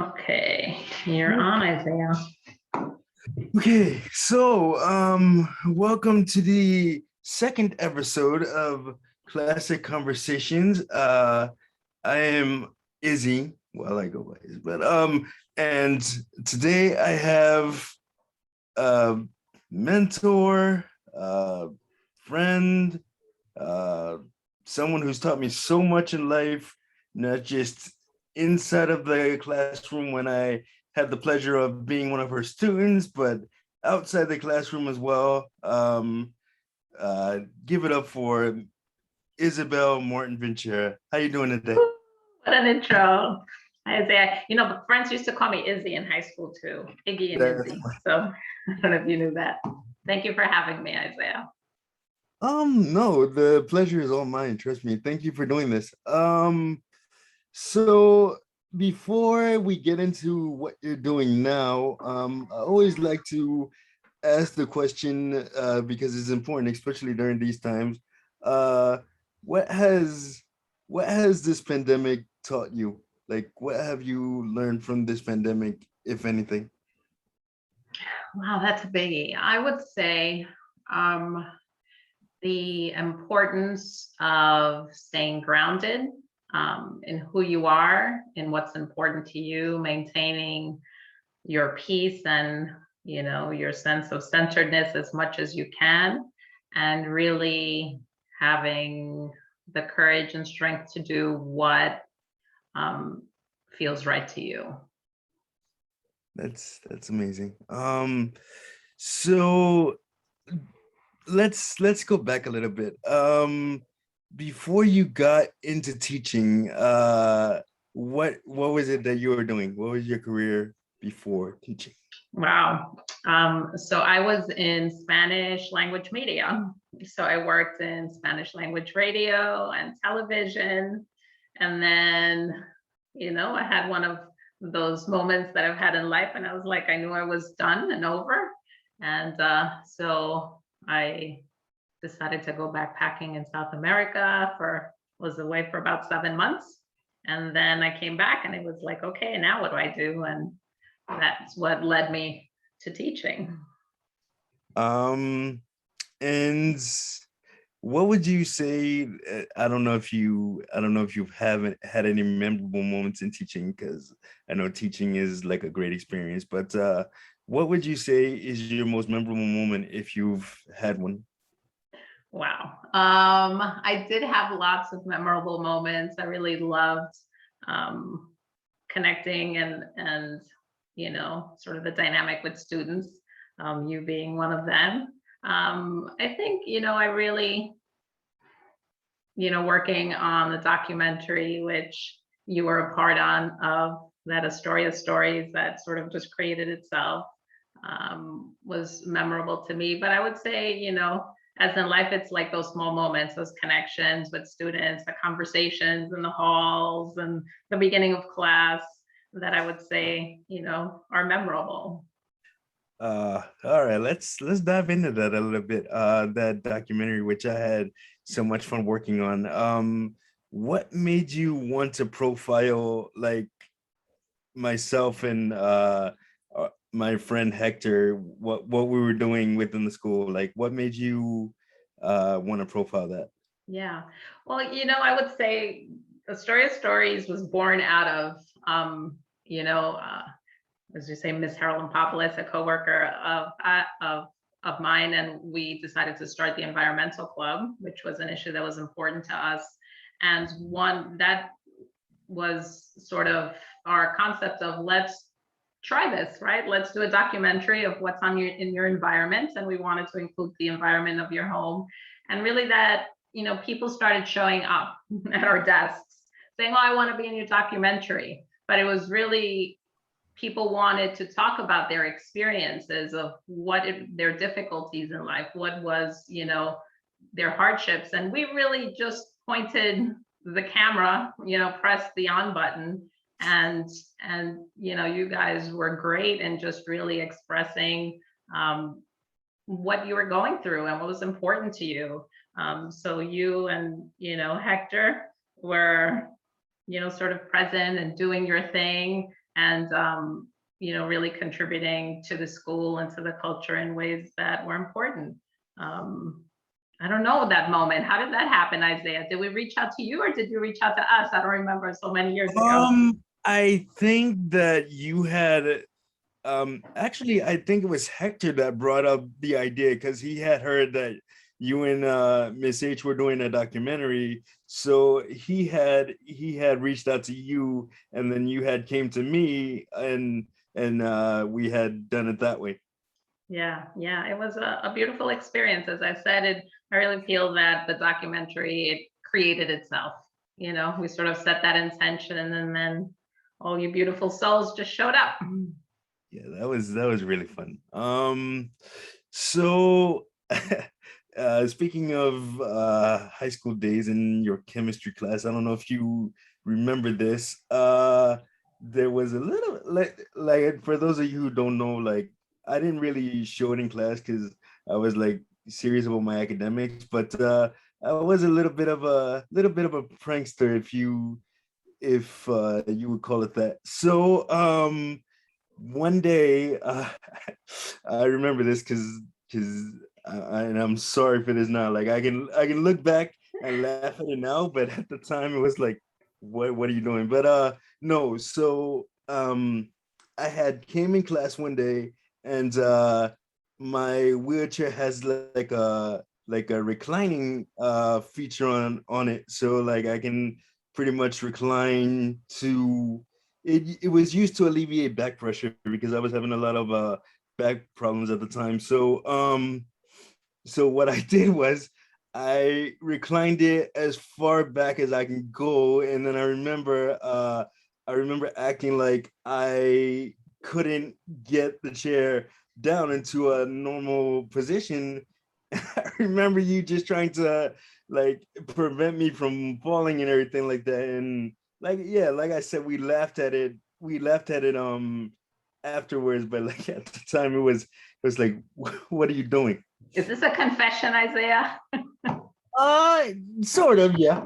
Okay, you're on, Isaiah. Okay, so welcome to the second episode of Classic Conversations. I am Izzy. Well, I go by Izzy, but and today I have a mentor, friend, uh, someone who's taught me so much in life, not just inside of the classroom when I had the pleasure of being one of her students, but outside the classroom as well. Give it up for Isabel Martin Ventura. How you doing today? What an intro. Hi, Isaiah. The friends used to call me Izzy in high school too, Iggy and That's Izzy. So I don't know if you knew that. Thank you for having me, Isaiah. no, the pleasure is all mine. Trust me. Thank you for doing this. So before we get into what you're doing now, I always like to ask the question because it's important, especially during these times. Uh, what has what has this pandemic taught you? Like, what have you learned from this pandemic, if anything? Wow, that's a biggie. I would say um, the importance of staying grounded in who you are and what's important to you, maintaining your peace and your sense of centeredness as much as you can, and really having the courage and strength to do what um, feels right to you. That's amazing. So let's go back a little bit. Before you got into teaching, what was it that you were doing? What was your career before teaching? Wow. So I was in Spanish language media. So I worked in Spanish language radio and television. And then, I had one of those moments that I've had in life, and I was like, I knew I was done and over. And so I decided to go backpacking in South America was away for about 7 months. And then I came back and it was like, okay, now what do I do? And that's what led me to teaching. Um, and what would you say? I don't know if you haven't had any memorable moments in teaching, because I know teaching is like a great experience. But what would you say is your most memorable moment if you've had one? Wow. I did have lots of memorable moments. I really loved um, connecting and sort of the dynamic with students, you being one of them. I think, I really, working on the documentary, which you were a part of that Astoria Stories that sort of just created itself, was memorable to me. But I would say, as in life, it's like those small moments, those connections with students, the conversations in the halls and the beginning of class that I would say, are memorable. All right, let's dive into that a little bit. That documentary, which I had so much fun working on. What made you want to profile like myself and my friend Hector, what we were doing within the school? Like, what made you want to profile that? Yeah. Well, I would say Astoria Stories was born out of, you know, uh, as you say, Miss Carolyn Populus, a coworker of mine, and we decided to start the environmental club, which was an issue that was important to us. And one that was sort of our concept of let's try this, right? Let's do a documentary of what's on in your environment, and we wanted to include the environment of your home, and really that people started showing up at our desks saying, "Oh, I want to be in your documentary," but it was really people wanted to talk about their experiences of their difficulties in life, what was, their hardships. And we really just pointed the camera, pressed the on button. And you guys were great in just really expressing what you were going through and what was important to you. So you and, Hector were, sort of present and doing your thing. and really contributing to the school and to the culture in ways that were important. Um, I don't know that moment. How did that happen, Isaiah? Did we reach out to you or did you reach out to us? I don't remember, so many years ago. I think that you had actually, I think it was Hector that brought up the idea because he had heard that you and Miss H were doing a documentary. So he had reached out to you, and then you had came to me, and we had done it that way. Yeah, yeah, it was a beautiful experience. As I said, I really feel that the documentary, it created itself. We sort of set that intention, and then all you beautiful souls just showed up. Yeah, that was really fun. So speaking of high school days in your chemistry class, I don't know if you remember this. There was a little like for those of you who don't know, like I didn't really show it in class because I was like serious about my academics, but I was a little bit of a prankster, if you would call it that. So one day I remember this because and I'm sorry for this now. Like I can look back and laugh at it now, but at the time it was like, what are you doing? But no, so I had came in class one day, and my wheelchair has like a reclining feature on it. So like I can pretty much recline to it was used to alleviate back pressure because I was having a lot of back problems at the time. So what I did was I reclined it as far back as I can go, and then I remember acting like I couldn't get the chair down into a normal position. I remember you just trying to like prevent me from falling and everything like that. And like, yeah, like I said, we laughed at it. We laughed at it afterwards, but like at the time it was like, what are you doing? Is this a confession, Isaiah? Uh Sort of, yeah.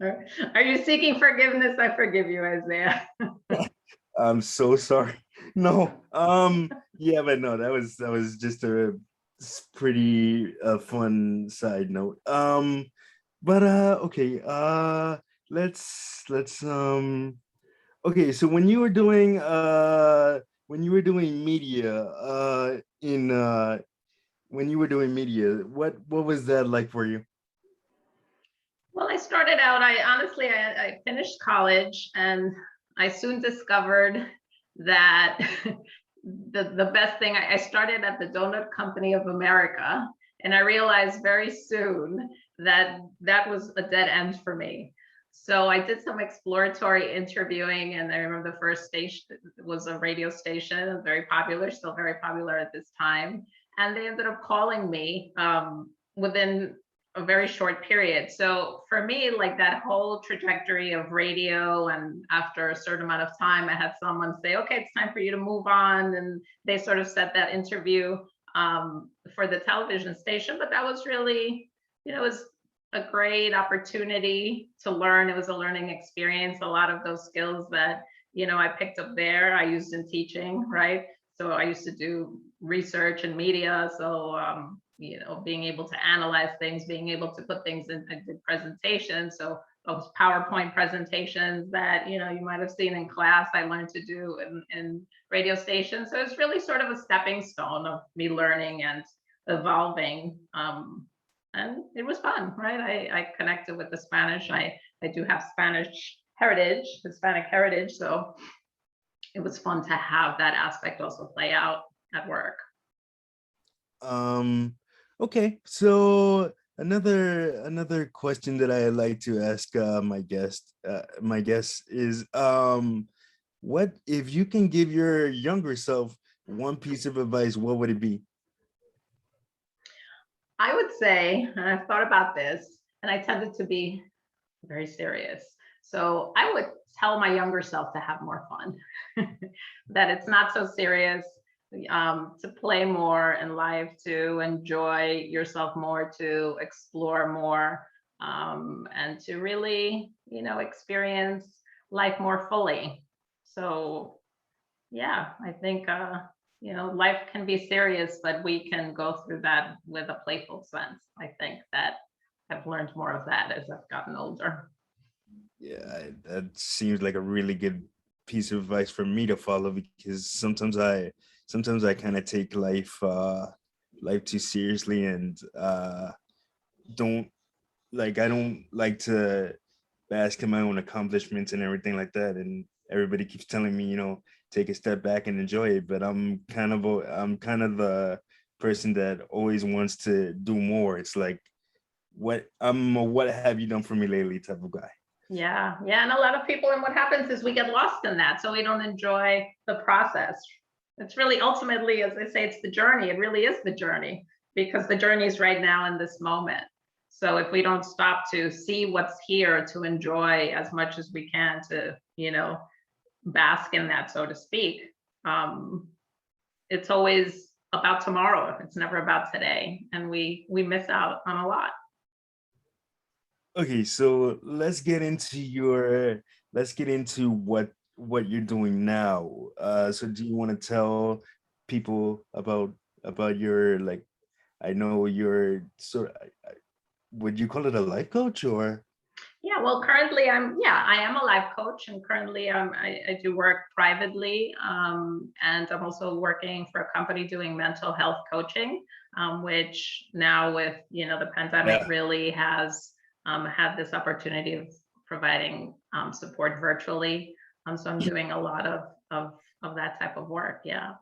Are you seeking forgiveness? I forgive you, Isaiah. I'm so sorry. No, yeah, but no, that was just a pretty fun side note. But okay, let's okay, so when you were doing media in when you were doing media, what was that like for you? Well, I started out, I honestly, I finished college and I soon discovered that the best thing, I started at the Donut Company of America, and I realized very soon that that was a dead end for me. So I did some exploratory interviewing, and I remember the first station was a radio station, very popular, still very popular at this time. And they ended up calling me within a very short period. So for me, like that whole trajectory of radio, and after a certain amount of time, I had someone say, okay, it's time for you to move on. And they sort of set that interview for the television station. But that was really, it was a great opportunity to learn. It was a learning experience. A lot of those skills that, I picked up there, I used in teaching, right? So I used to do research and media. So, being able to analyze things, being able to put things in presentations. So those PowerPoint presentations that, you might have seen in class, I learned to do in radio stations. So it's really sort of a stepping stone of me learning and evolving. And it was fun, right? I connected with the Spanish. I do have Spanish heritage, Hispanic heritage. So it was fun to have that aspect also play out at work. Um, okay, so another question that I like to ask my guest is what if you can give your younger self one piece of advice, what would it be? I would say, and I've thought about this, and I tended to be very serious. So I would tell my younger self to have more fun, that it's not so serious, to play more in life, to enjoy yourself more, to explore more, and to really, experience life more fully. So yeah, I think life can be serious, but we can go through that with a playful sense. I think that I've learned more of that as I've gotten older. Yeah, that seems like a really good piece of advice for me to follow, because sometimes I kind of take life too seriously, and don't I don't like to bask in my own accomplishments and everything like that. And everybody keeps telling me, take a step back and enjoy it. But I'm kind of the person that always wants to do more. It's like, what have you done for me lately type of guy. Yeah, yeah. And a lot of people, and what happens is we get lost in that. So we don't enjoy the process. It's really ultimately, as I say, it's the journey. It really is the journey, because the journey is right now in this moment. So if we don't stop to see what's here, to enjoy as much as we can, to, bask in that, so to speak, um, it's always about tomorrow. It's never about today. And we miss out on a lot. Okay, so let's get into what you're doing now. So do you want to tell people about your, like, I know you're sort of, would you call it a life coach or? Yeah, well, currently I am a life coach, and currently I do work privately, and I'm also working for a company doing mental health coaching, which now with the pandemic Yeah. really has had this opportunity of providing support virtually. So I'm doing a lot of that type of work. Yeah.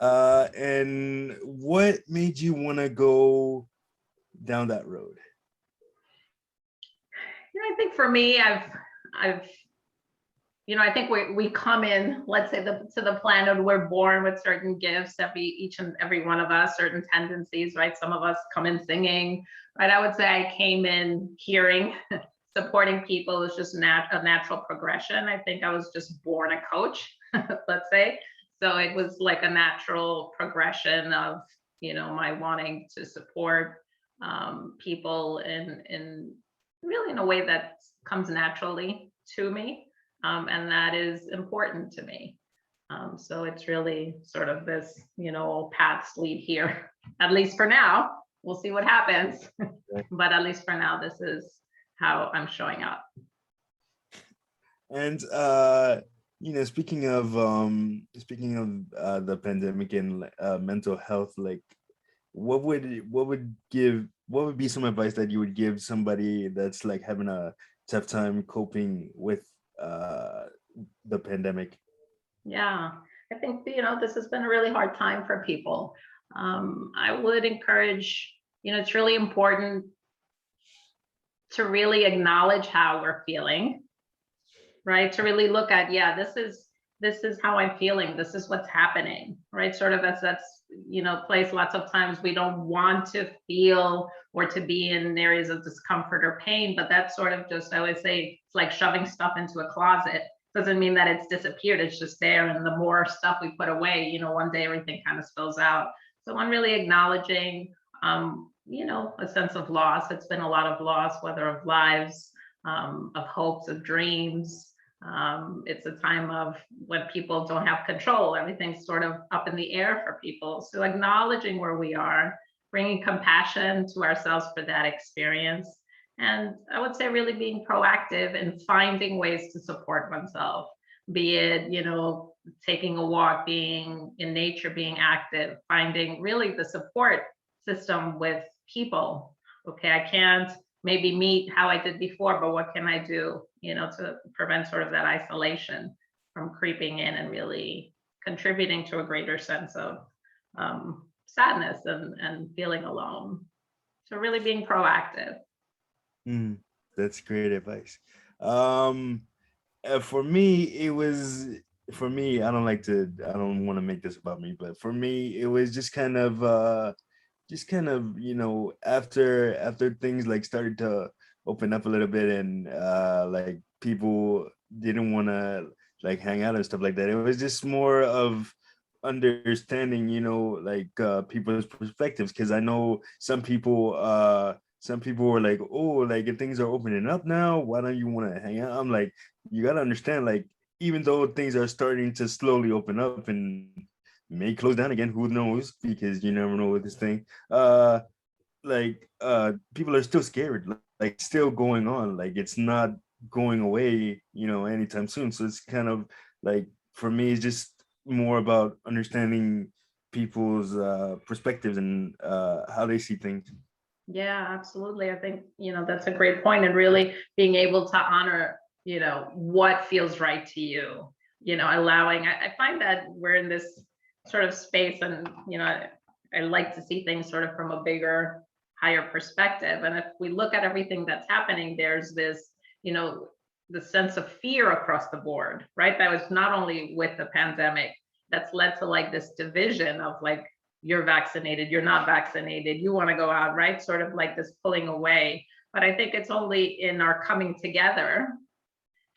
And what made you want to go down that road? I think for me, I've I think we come in, let's say, to the planet, we're born with certain gifts, each and every one of us, certain tendencies, right? Some of us come in singing, right? I would say I came in hearing, supporting people is just a natural progression. I think I was just born a coach, let's say. So it was like a natural progression of, my wanting to support people in really in a way that comes naturally to me, and that is important to me. So it's really sort of this, all paths lead here, at least for now. We'll see what happens. But at least for now, this is how I'm showing up. And speaking of the pandemic and mental health, like what would be some advice that you would give somebody that's like having a tough time coping with uh the pandemic? Yeah, I think, this has been a really hard time for people. I would encourage, it's really important to really acknowledge how we're feeling, right? To really look at, yeah, this is how I'm feeling. This is what's happening, right? Sort of as that's, place lots of times we don't want to feel or to be in areas of discomfort or pain, but that's sort of just, I always say, it's like shoving stuff into a closet. Doesn't mean that it's disappeared. It's just there. And the more stuff we put away, one day everything kind of spills out. So I'm really acknowledging, a sense of loss. It's been a lot of loss, whether of lives, of hopes, of dreams. It's a time of when people don't have control. Everything's sort of up in the air for people. So acknowledging where we are, bringing compassion to ourselves for that experience. And I would say really being proactive and finding ways to support oneself, be it, taking a walk, being in nature, being active, finding really the support system with people. Okay, I can't maybe meet how I did before, but what can I do, to prevent sort of that isolation from creeping in and really contributing to a greater sense of sadness and feeling alone. So really being proactive. Mm, that's great advice. Um, for me, I don't want to make this about me, but for me, it was just kind of, after things like started to open up a little bit, and like people didn't want to like hang out and stuff like that. It was just more of understanding, like people's perspectives, because I know some people were like, oh, like if things are opening up now, why don't you want to hang out? I'm like, you got to understand, like even though things are starting to slowly open up and may close down again, who knows? Because you never know with this thing. People are still scared, like still going on, like it's not going away, anytime soon. So it's kind of like, for me, it's just more about understanding people's perspectives and how they see things. Yeah, absolutely. I think, that's a great point, and really being able to honor, what feels right to you, allowing, I find that we're in this sort of space, and, I like to see things sort of from a bigger, higher perspective. And if we look at everything that's happening, there's this, the sense of fear across the board, right? That was not only with the pandemic, that's led to like this division of like, you're vaccinated, you're not vaccinated, you want to go out, right? Sort of like this pulling away. But I think it's only in our coming together.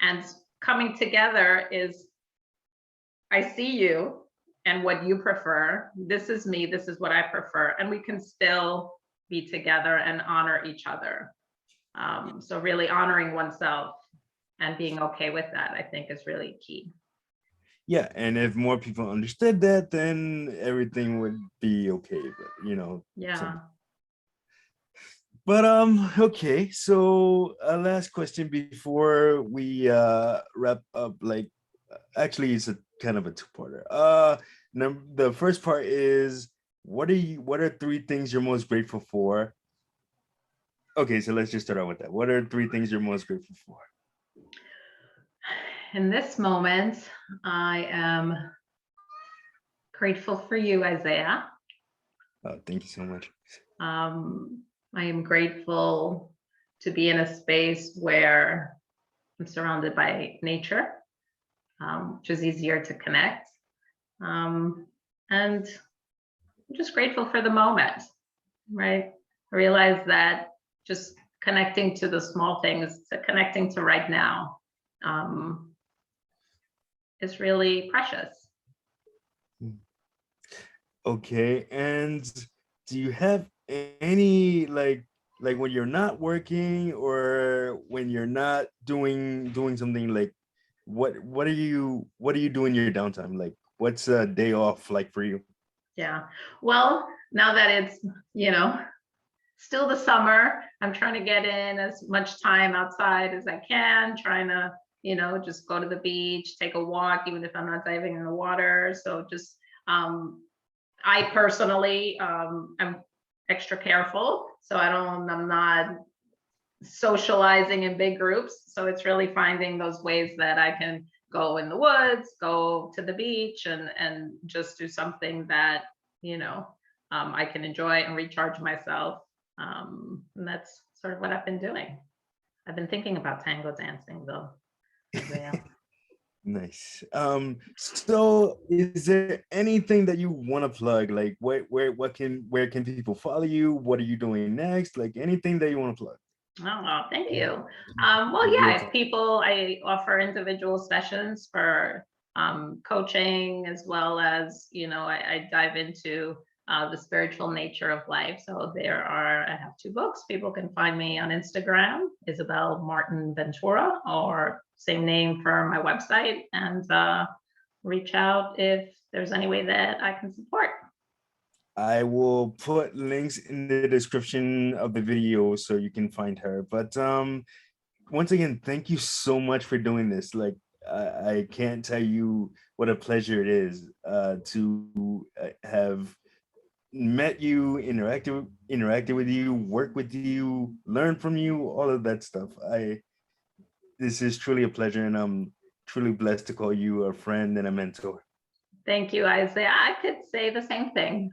And coming together is, I see you and what you prefer. This is me, this is what I prefer. And we can still be together and honor each other. So really honoring oneself and being okay with that, I think, is really key. Yeah, and if more people understood that, then everything would be okay. But Yeah. But okay, so last question before we wrap up. Like, actually, it's a kind of a two-parter. The first part is, what are three things you're most grateful for? Okay, so let's just start out with that. What are three things you're most grateful for? In this moment, I am grateful for you, Isaiah. Thank you so much. I am grateful to be in a space where I'm surrounded by nature, which is easier to connect. And I'm just grateful for the moment, right? I realize that just connecting to the small things, to connecting to right now, is really precious. Okay, and do you have any like when you're not working or when you're not doing something, like what do you do in your downtime? Like, what's a day off like for you? Yeah. Well, now that it's, still the summer, I'm trying to get in as much time outside as I can, trying to, just go to the beach, take a walk, even if I'm not diving in the water. So just, I personally, am extra careful. So I'm not socializing in big groups. So it's really finding those ways that I can go in the woods, go to the beach, and just do something that, I can enjoy and recharge myself. And that's sort of what I've been doing. I've been thinking about tango dancing though. Yeah. Nice. So is there anything that you want to plug? Like, where can people follow you? What are you doing next? Like, anything that you want to plug? Oh, thank you. Well, yeah, if people, I offer individual sessions for coaching, as well as, I dive into the spiritual nature of life. So I have two books. People can find me on Instagram, Isabel Martin Ventura, or same name for my website, and reach out if there's any way that I can support. I will put links in the description of the video so you can find her. But once again, thank you so much for doing this. Like, I can't tell you what a pleasure it is to have met you, interacted with you, work with you, learn from you, all of that stuff. This is truly a pleasure, and I'm truly blessed to call you a friend and a mentor. Thank you, Isaiah. I could say the same thing.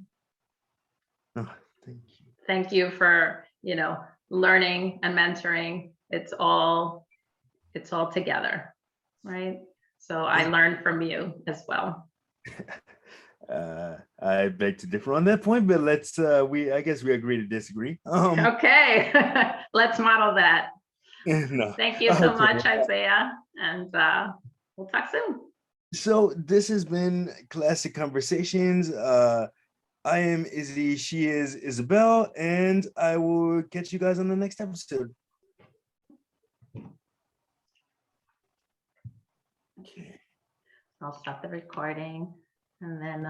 Oh, thank you. Thank you for, learning and mentoring. It's all together, right? So I learned from you as well. I beg to differ on that point, but I guess we agree to disagree. Okay, let's model that. No. Thank you so Okay. much, Isaiah, and we'll talk soon. So this has been Classic Conversations. I am Izzy, she is Isabel, and I will catch you guys on the next episode. Okay. I'll stop the recording and then